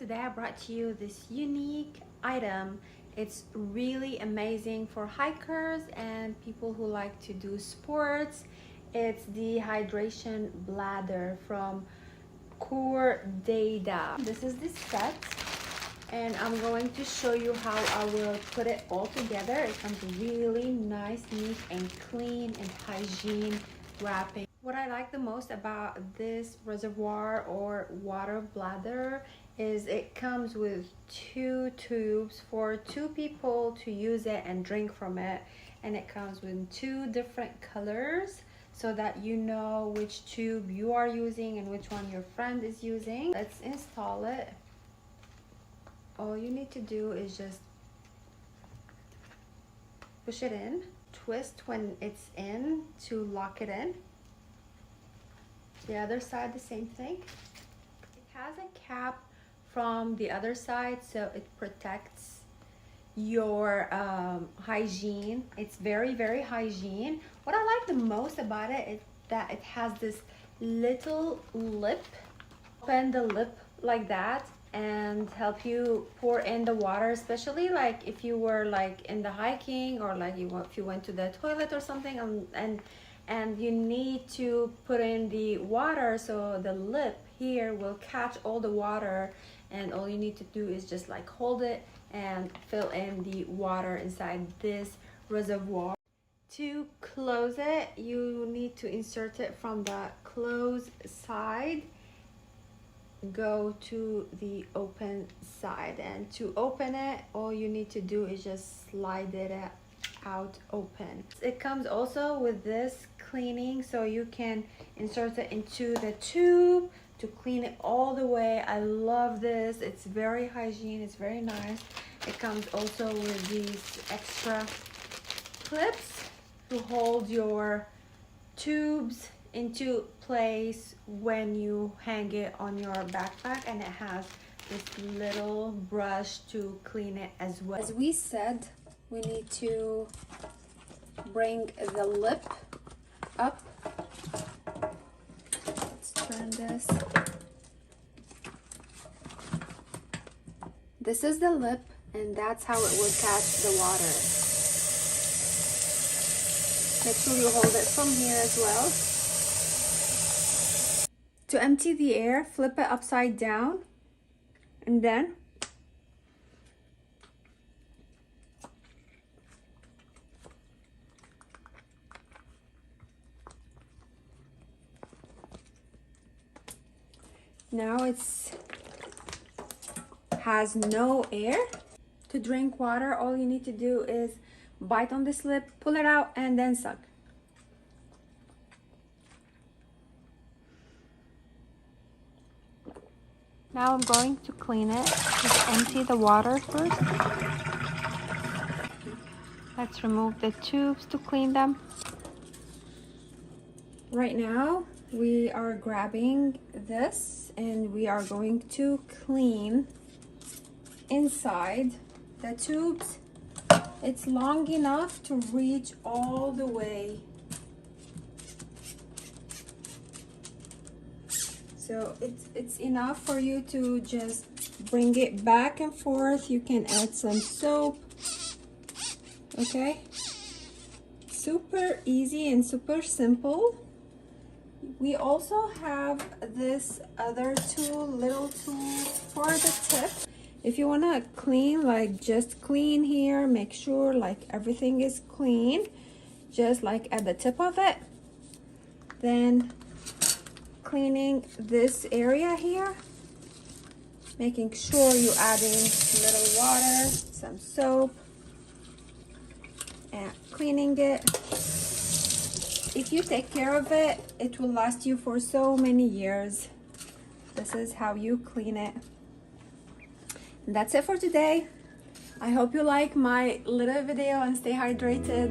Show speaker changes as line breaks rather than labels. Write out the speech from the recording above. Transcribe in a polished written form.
today I brought to you this unique item. It's really amazing for hikers and people who like to do sports. It's the hydration bladder from KUREIDA. This is the set, and I'm going to show you how I will put it all together. It comes really nice, neat and clean and hygiene wrapping. What I like the most about this reservoir or water bladder is it comes with 2 tubes for 2 people to use it and drink from it, and it comes with 2 different colors so that you know which tube you are using and which one your friend is using. Let's install it. All you need to do is just push it in, twist when it's in to lock it in. The other side, the same thing. It has a cap from the other side, so it protects your hygiene. It's very, very hygiene. What I like the most about it is that it has this little lip. Open the lip like that and help you pour in the water, especially like if you were like in the hiking, or like if you went to the toilet or something, and you need to put in the water, so the lip here will catch all the water, and all you need to do is just like hold it and fill in the water inside this reservoir. To close it, you need to insert it from the closed side, go to the open side, and to open it, all you need to do is just slide it out open. It comes also with this cleaning, so you can insert it into the tube to clean it all the way. I love this. It's very hygiene, it's very nice. It comes also with these extra clips to hold your tubes into place when you hang it on your backpack, and it has this little brush to clean it as well. As we said, we need to bring the lip up. Let's turn this. This is the lip, and that's how it will catch the water. Make sure you hold it from here as well. To empty the air, flip it upside down, and then now it's has no air. To drink water, all you need to do is bite on this lip, pull it out, and then suck. Now I'm going to clean it. Just empty the water first. Let's remove the tubes to clean them. Right now, we are grabbing this and we are going to clean inside the tubes. It's long enough to reach all the way. So it's enough for you to just bring it back and forth. You can add some soap. Okay? Super easy and super simple. We also have this other little tool for the tip. If you want to clean, like just clean here, make sure like everything is clean, just like at the tip of it. Then cleaning this area here, making sure you adding little water, some soap, and cleaning it. If you take care of it, it will last you for so many years. This is how you clean it. And that's it for today. I hope you like my little video and stay hydrated.